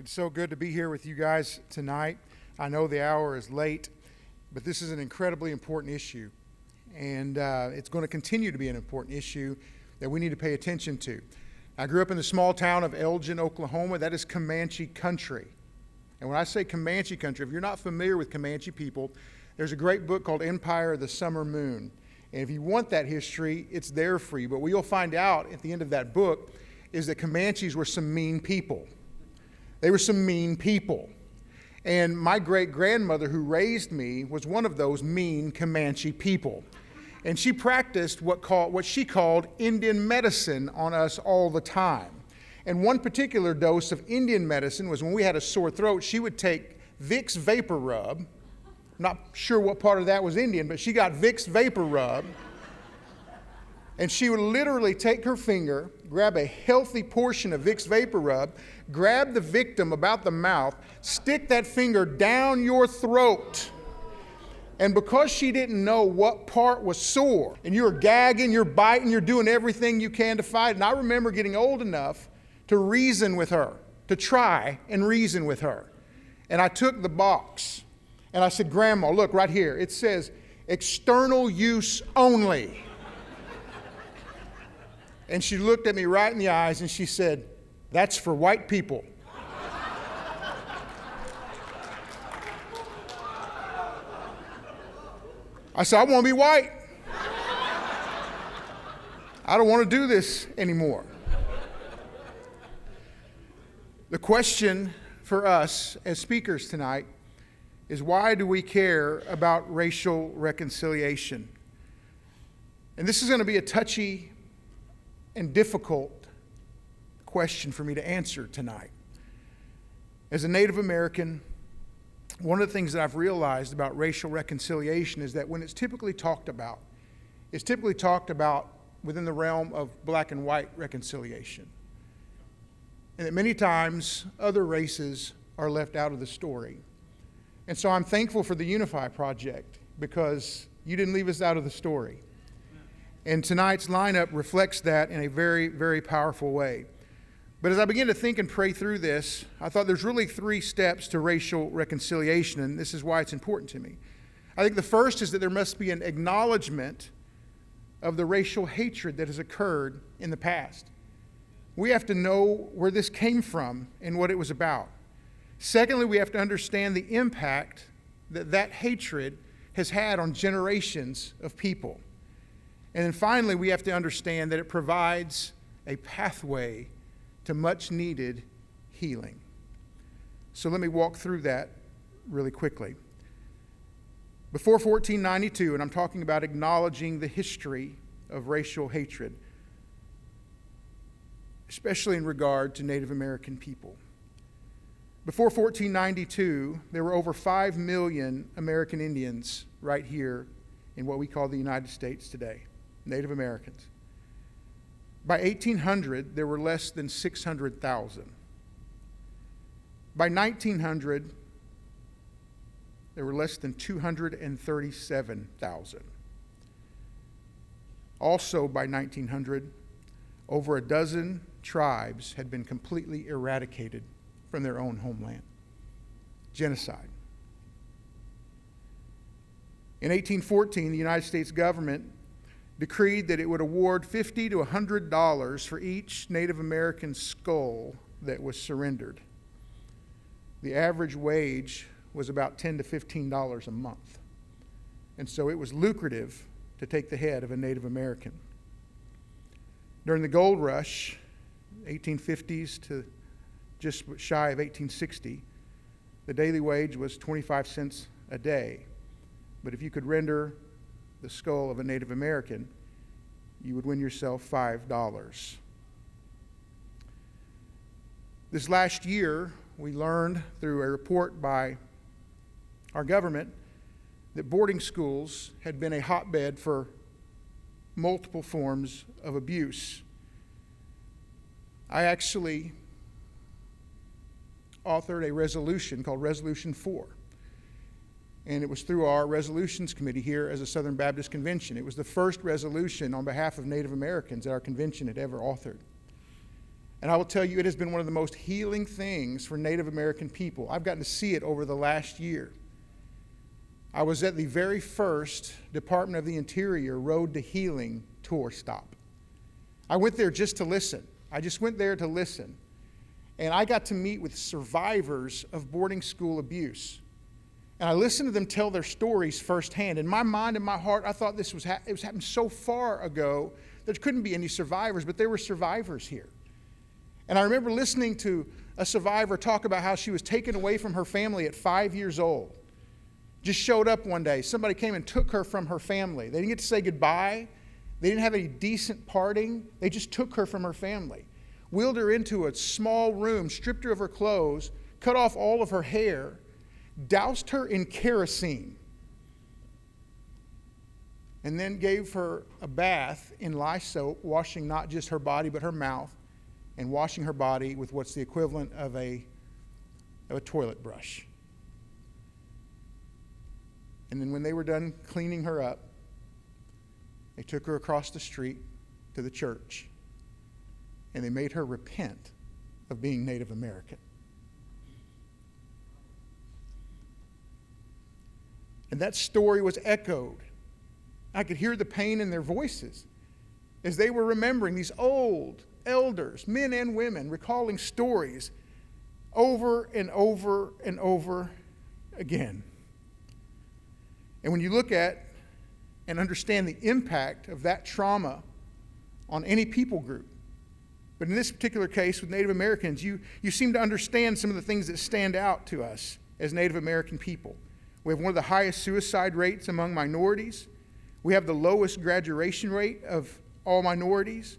It's so good to be here with you guys tonight. I know the hour is late, but this is an incredibly important issue, and it's going to continue to be an important issue that we need to pay attention to. I grew up in the small town of Elgin, Oklahoma. That is Comanche country. And when I say Comanche country, if you're not familiar with Comanche people, there's a great book called Empire of the Summer Moon. And if you want that history, it's there for you. But what you'll find out at the end of that book is that Comanches were some mean people. They were some mean people. And my great-grandmother who raised me was one of those mean Comanche people. And she practiced what she called Indian medicine on us all the time. And one particular dose of Indian medicine was when we had a sore throat, she would take Vicks Vapor Rub. I'm not sure what part of that was Indian, but she got Vicks Vapor Rub. And she would literally take her finger, grab a healthy portion of Vicks Vapor Rub, grab the victim about the mouth, stick that finger down your throat. And because she didn't know what part was sore, and you're gagging, you're biting, you're doing everything you can to fight. And I remember getting old enough to reason with her, to try and reason with her. And I took the box, and I said, "Grandma, look right here. It says, external use only." And she looked at me right in the eyes and she said, "That's for white people." I said, "I want to be white. I don't want to do this anymore." The question for us as speakers tonight is, why do we care about racial reconciliation? And this is going to be a touchy and difficult question for me to answer tonight. As a Native American, one of the things that I've realized about racial reconciliation is that when it's typically talked about within the realm of black and white reconciliation. And that many times other races are left out of the story. And so I'm thankful for the Unify Project because you didn't leave us out of the story. And tonight's lineup reflects that in a very, very powerful way. But as I began to think and pray through this, I thought there's really 3 steps to racial reconciliation, and this is why it's important to me. I think the first is that there must be an acknowledgement of the racial hatred that has occurred in the past. We have to know where this came from and what it was about. Secondly, we have to understand the impact that that hatred has had on generations of people. And then finally, we have to understand that it provides a pathway to much needed healing. So let me walk through that really quickly. Before 1492, and I'm talking about acknowledging the history of racial hatred, especially in regard to Native American people. Before 1492, there were over 5 million American Indians right here in what we call the United States today, Native Americans. By 1800, there were less than 600,000. By 1900, there were less than 237,000. Also by 1900, over a dozen tribes had been completely eradicated from their own homeland. Genocide. In 1814, the United States government decreed that it would award $50 to $100 for each Native American skull that was surrendered. The average wage was about $10 to $15 a month. And so it was lucrative to take the head of a Native American. During the gold rush, 1850s to just shy of 1860, the daily wage was 25 cents a day. But if you could render the skull of a Native American, you would win yourself $5. This last year, we learned through a report by our government that boarding schools had been a hotbed for multiple forms of abuse. I actually authored a resolution called Resolution 4. And it was through our resolutions committee here as a Southern Baptist Convention. It was the first resolution on behalf of Native Americans that our convention had ever authored. And I will tell you, it has been one of the most healing things for Native American people. I've gotten to see it over the last year. I was at the very first Department of the Interior Road to Healing tour stop. I went there just to listen. I just went there to listen. And I got to meet with survivors of boarding school abuse. And I listened to them tell their stories firsthand. In my mind and my heart, I thought it was happened so far ago, there couldn't be any survivors, but there were survivors here. And I remember listening to a survivor talk about how she was taken away from her family at 5 years old. Just showed up one day. Somebody came and took her from her family. They didn't get to say goodbye. They didn't have any decent parting. They just took her from her family. Wheeled her into a small room, stripped her of her clothes, cut off all of her hair, doused her in kerosene, and then gave her a bath in lye soap, washing not just her body but her mouth, and washing her body with what's the equivalent of a toilet brush. And then when they were done cleaning her up, they took her across the street to the church, and they made her repent of being Native American. And that story was echoed. I could hear the pain in their voices as they were remembering these old elders, men and women, recalling stories over and over and over again. And when you look at and understand the impact of that trauma on any people group, but in this particular case with Native Americans, you seem to understand some of the things that stand out to us as Native American people. We have one of the highest suicide rates among minorities. We have the lowest graduation rate of all minorities.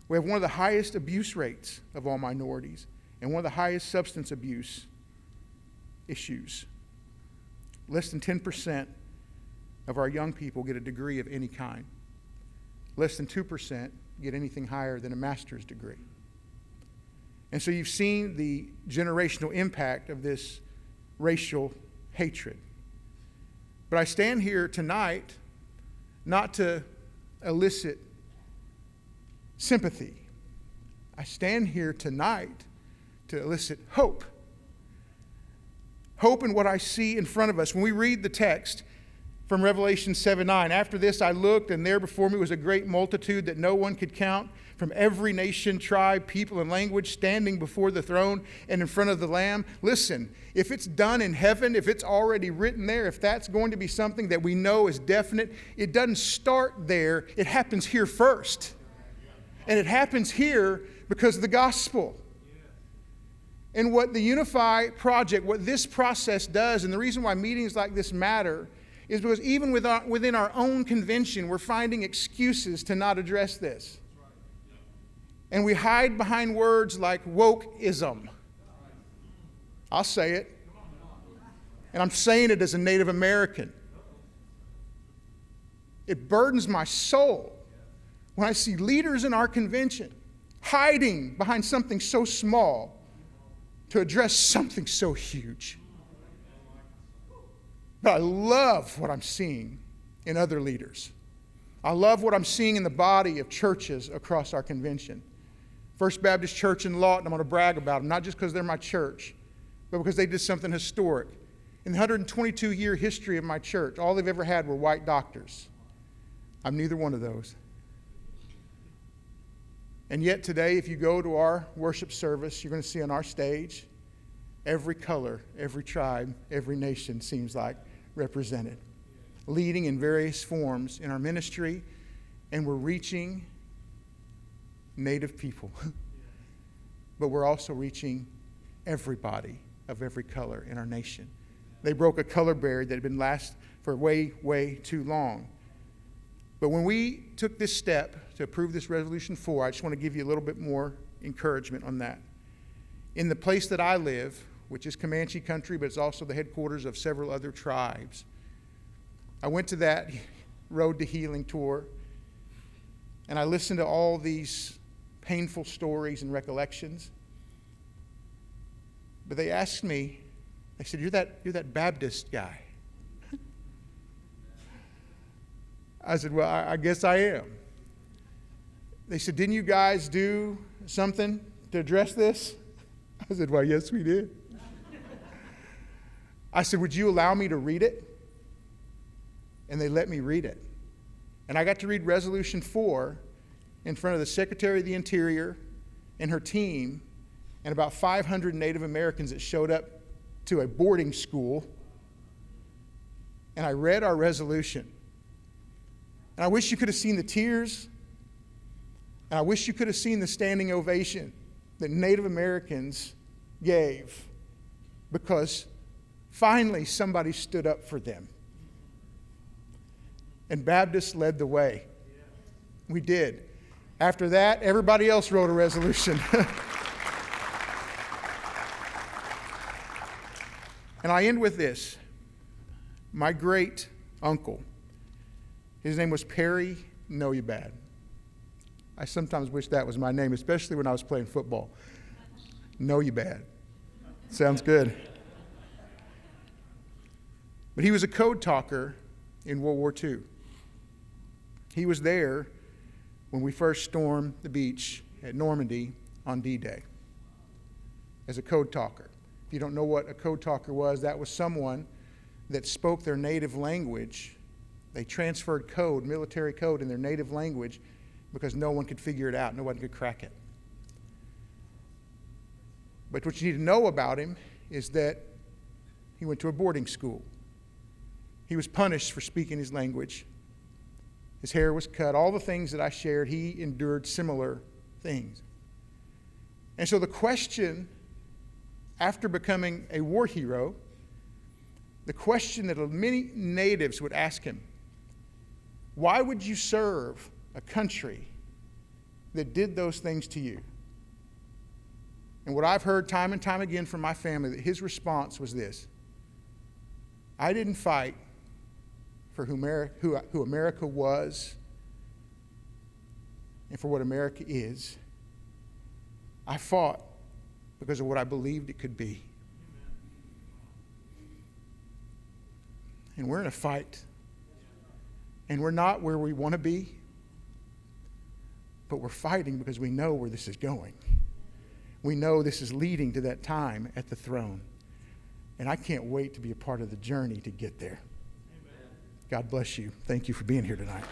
We have one of the highest abuse rates of all minorities, and one of the highest substance abuse issues. Less than 10% of our young people get a degree of any kind. Less than 2% get anything higher than a master's degree. And so you've seen the generational impact of this racial hatred. But I stand here tonight not to elicit sympathy. I stand here tonight to elicit hope. Hope in what I see in front of us. When we read the text from Revelation 7:9, after this I looked, and there before me was a great multitude that no one could count, from every nation, tribe, people, and language, standing before the throne and in front of the Lamb. Listen, if it's done in heaven, if it's already written there, if that's going to be something that we know is definite, it doesn't start there. It happens here first. And it happens here because of the gospel. And what the Unify Project, what this process does, and the reason why meetings like this matter, is because even within our own convention, we're finding excuses to not address this. And we hide behind words like wokeism. I'll say it. And I'm saying it as a Native American. It burdens my soul when I see leaders in our convention hiding behind something so small to address something so huge. But I love what I'm seeing in other leaders. I love what I'm seeing in the body of churches across our convention. First Baptist Church in Lawton, I'm going to brag about them, not just because they're my church, but because they did something historic. In the 122-year history of my church, all they've ever had were white doctors. I'm neither one of those. And yet today, if you go to our worship service, you're going to see on our stage, every color, every tribe, every nation seems like represented, leading in various forms in our ministry, and we're reaching Native people. But we're also reaching everybody of every color in our nation. They broke a color barrier that had been last for way, way too long. But when we took this step to approve this Resolution 4, I just want to give you a little bit more encouragement on that. In the place that I live, which is Comanche country, but it's also the headquarters of several other tribes, I went to that Road to Healing tour, and I listened to all these painful stories and recollections. But they asked me, they said, you're that Baptist guy. I said, well, I guess I am. They said, didn't you guys do something to address this? I said, why, yes, we did. I said, would you allow me to read it? And they let me read it. And I got to read Resolution 4 in front of the Secretary of the Interior and her team and about 500 Native Americans that showed up to a boarding school. And I read our resolution. And I wish you could have seen the tears. And I wish you could have seen the standing ovation that Native Americans gave, because finally somebody stood up for them. And Baptists led the way. We did. After that, everybody else wrote a resolution. And I end with this. My great uncle, his name was Perry Know You Bad. I sometimes wish that was my name, especially when I was playing football. Know You Bad. Sounds good. But he was a code talker in World War II. He was there when we first stormed the beach at Normandy on D-Day as a code talker. If you don't know what a code talker was, that was someone that spoke their native language. They transferred code, military code, in their native language because no one could figure it out. No one could crack it. But what you need to know about him is that he went to a boarding school. He was punished for speaking his language. His hair was cut. All the things that I shared, he endured similar things. And so the question, after becoming a war hero, the question that many natives would ask him, why would you serve a country that did those things to you? And what I've heard time and time again from my family, that his response was this: I didn't fight for who America was and for what America is. I fought because of what I believed it could be. And we're in a fight. And we're not where we want to be, but we're fighting because we know where this is going. We know this is leading to that time at the throne. And I can't wait to be a part of the journey to get there. Amen. God bless you. Thank you for being here tonight.